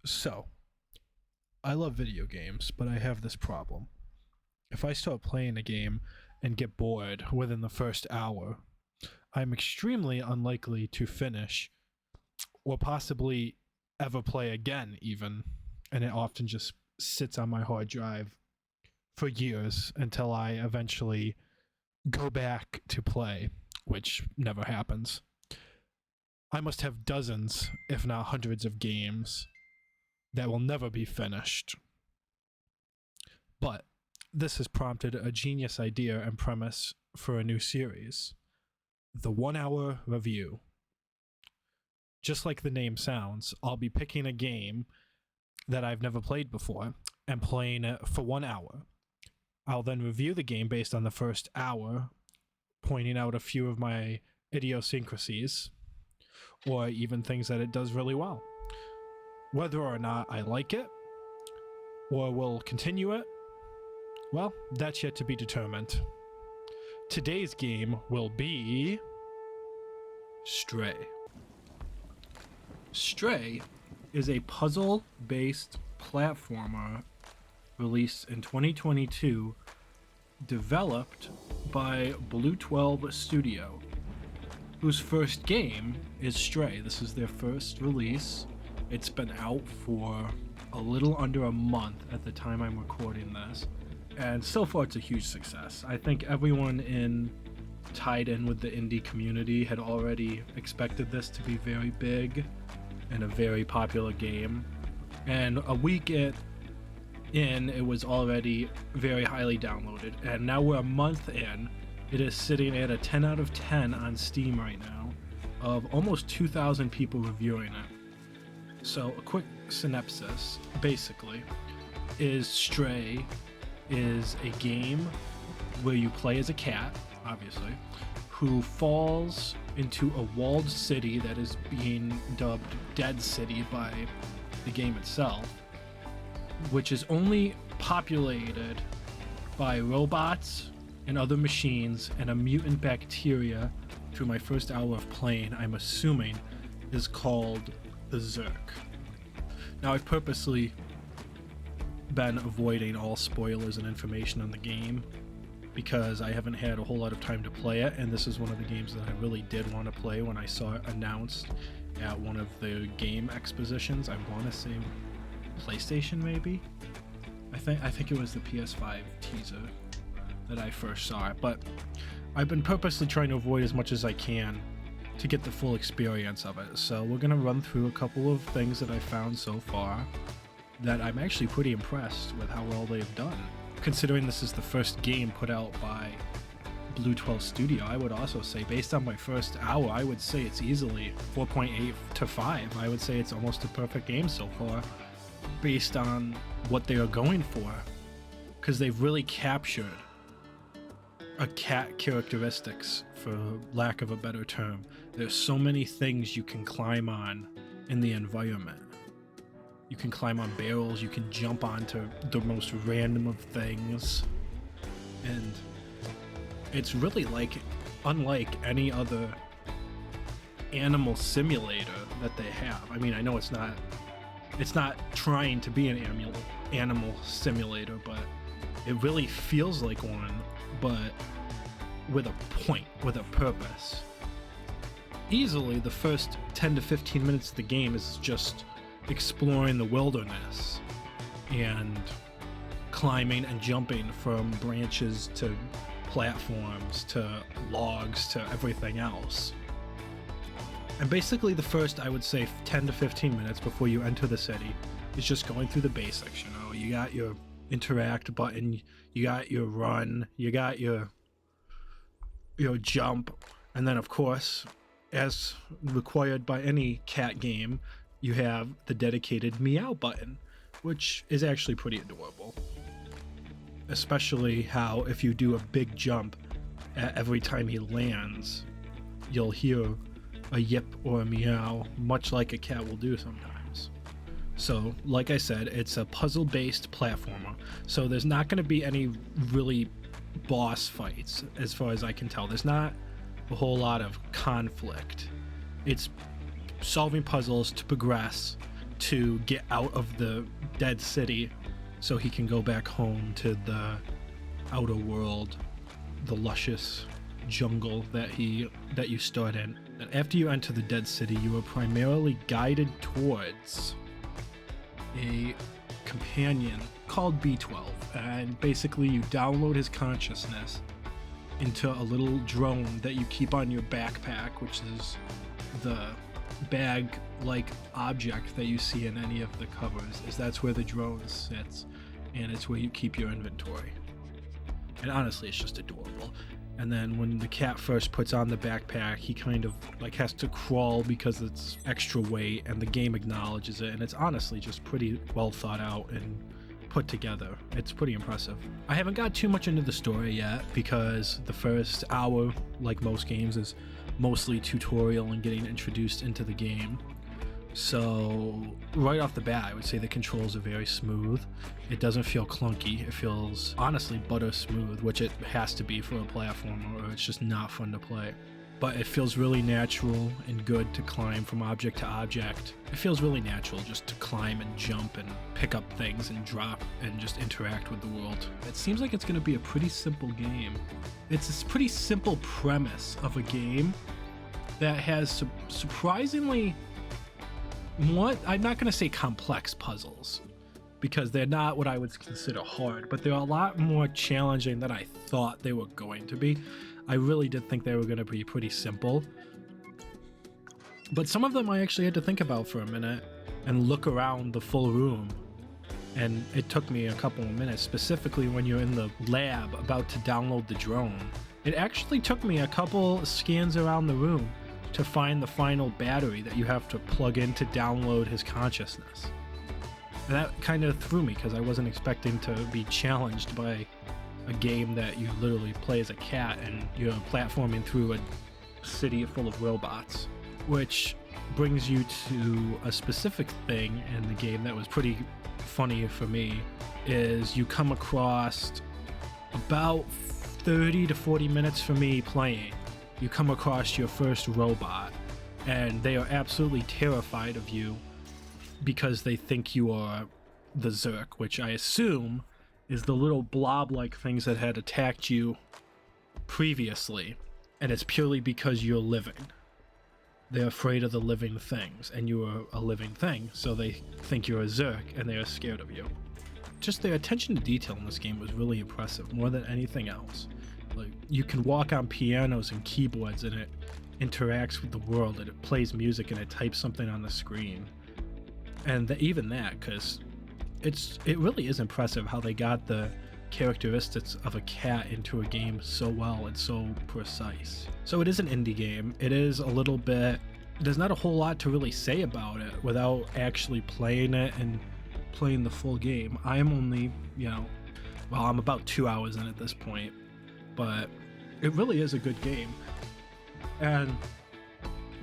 So, I love video games, but I have this problem. If I start playing a game and get bored within the first hour, I'm extremely unlikely to finish or possibly ever play again, even. And it often just sits on my hard drive for years until I eventually go back to play, which never happens. I must have dozens, if not hundreds, of games that will never be finished. But this has prompted a genius idea and premise for a new series, the 1 hour review. Just like the name sounds, I'll be picking a game that I've never played before and playing it for 1 hour. I'll then review the game based on the first hour, pointing out a few of my idiosyncrasies or even things that it does really well. Whether or not I like it or will continue it, well, that's yet to be determined. Today's game will be Stray. Stray is a puzzle-based platformer released in 2022, developed by Blue 12 Studio, whose first game is Stray. This is their first release. It's been out for a little under a month at the time I'm recording this, and so far it's a huge success. I think everyone tied in with the indie community had already expected this to be very big and a very popular game, and a week in it was already very highly downloaded, and now we're a month in. It is sitting at a 10 out of 10 on Steam right now, of almost 2,000 people reviewing it. So a quick synopsis, basically, is Stray is a game where you play as a cat, obviously, who falls into a walled city that is being dubbed Dead City by the game itself, which is only populated by robots and other machines and a mutant bacteria. Through my first hour of playing, I'm assuming is called the Zerk. Now, I've purposely been avoiding all spoilers and information on the game because I haven't had a whole lot of time to play it, and this is one of the games that I really did want to play when I saw it announced at one of the game expositions. I want to say PlayStation, maybe? I think it was the PS5 teaser that I first saw it, but I've been purposely trying to avoid as much as I can to get the full experience of it. So we're gonna run through a couple of things that I found so far that I'm actually pretty impressed with how well they've done. Considering this is the first game put out by Blue 12 Studio, I would also say, based on my first hour, I would say it's easily 4.8 to 5. I would say it's almost a perfect game so far, based on what they are going for, because they've really captured a cat characteristics, for lack of a better term. There's so many things you can climb on in the environment. You can climb on barrels, you can jump onto the most random of things, and it's really unlike any other animal simulator that they have. I mean, I know it's not trying to be an animal simulator, but it really feels like one, but with a point, with a purpose. Easily, the first 10 to 15 minutes of the game is just exploring the wilderness and climbing and jumping from branches to platforms to logs to everything else. And basically the first, I would say, 10 to 15 minutes before you enter the city is just going through the basics. You know, you got your interact button, you got your run, you got your jump, and then of course, as required by any cat game, you have the dedicated meow button, which is actually pretty adorable. Especially how if you do a big jump, every time he lands, you'll hear a yip or a meow, much like a cat will do sometimes. So, like I said, it's a puzzle-based platformer, so there's not going to be any really boss fights, as far as I can tell. There's not a whole lot of conflict. It's solving puzzles to progress to get out of the dead city so he can go back home to the outer world, the luscious jungle that you start in. And after you enter the dead city, you are primarily guided towards a companion called B12, and basically you download his consciousness into a little drone that you keep on your backpack, which is the bag-like object that you see in any of the covers. That's where the drone sits, and it's where you keep your inventory. And honestly, it's just adorable. And then when the cat first puts on the backpack, he kind of like has to crawl because it's extra weight, and the game acknowledges it, and it's honestly just pretty well thought out and put together. It's pretty impressive. I haven't got too much into the story yet because the first hour, like most games, is mostly tutorial and getting introduced into the game. So right off the bat, I would say the controls are very smooth. It doesn't feel clunky. It feels honestly butter smooth, which it has to be for a platformer, or it's just not fun to play. But it feels really natural and good to climb from object to object. It feels really natural just to climb and jump and pick up things and drop and just interact with the world. It seems like it's going to be a pretty simple game. It's a pretty simple premise of a game that has surprisingly what, I'm not going to say complex puzzles, because they're not what I would consider hard, but they're a lot more challenging than I thought they were going to be. I really did think they were going to be pretty simple, but some of them I actually had to think about for a minute and look around the full room, and it took me a couple of minutes, specifically when you're in the lab about to download the drone. It actually took me a couple scans around the room to find the final battery that you have to plug in to download his consciousness. And that kind of threw me because I wasn't expecting to be challenged by a game that you literally play as a cat and you're platforming through a city full of robots. Which brings you to a specific thing in the game that was pretty funny for me, is you come across about 30 to 40 minutes for me playing. You come across your first robot, and they are absolutely terrified of you because they think you are the Zerk, which I assume is the little blob-like things that had attacked you previously, and it's purely because you're living. They're afraid of the living things, and you are a living thing, so they think you're a Zerk, and they are scared of you. Just their attention to detail in this game was really impressive, more than anything else. Like, you can walk on pianos and keyboards, and it interacts with the world, and it plays music, and it types something on the screen. And even that, because it really is impressive how they got the characteristics of a cat into a game so well and so precise. So it is an indie game. It is a little bit, there's not a whole lot to really say about it without actually playing it and playing the full game. I am only, I'm about 2 hours in at this point, but it really is a good game. And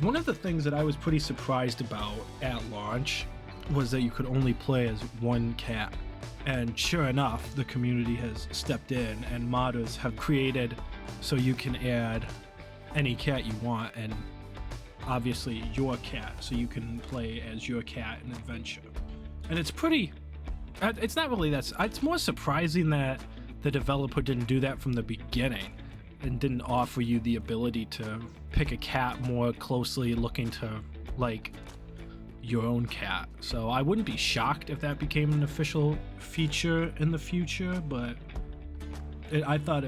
one of the things that I was pretty surprised about at launch was that you could only play as one cat. And sure enough, the community has stepped in and modders have created so you can add any cat you want, and obviously your cat, so you can play as your cat in adventure. And it's pretty, it's not really that, it's more surprising that the developer didn't do that from the beginning and didn't offer you the ability to pick a cat more closely looking to like your own cat. So I wouldn't be shocked if that became an official feature in the future, but I thought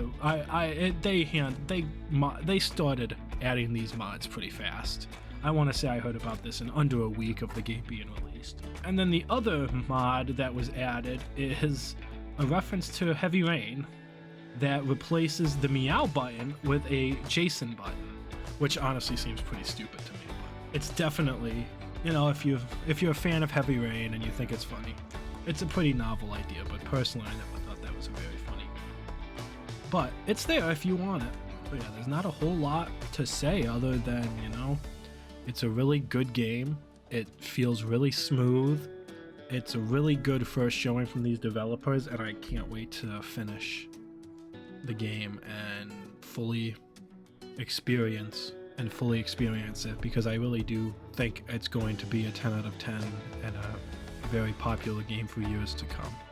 they started adding these mods pretty fast. I want to say I heard about this in under a week of the game being released. And then the other mod that was added is a reference to Heavy Rain that replaces the meow button with a Jason button, which honestly seems pretty stupid to me, but it's definitely, if you're a fan of Heavy Rain and you think it's funny, it's a pretty novel idea, but personally I never thought that was very funny. But it's there if you want it. But yeah, there's not a whole lot to say other than, it's a really good game. It feels really smooth. It's a really good first showing from these developers, and I can't wait to finish the game and fully experience it, because I really do think it's going to be a 10 out of 10 and a very popular game for years to come.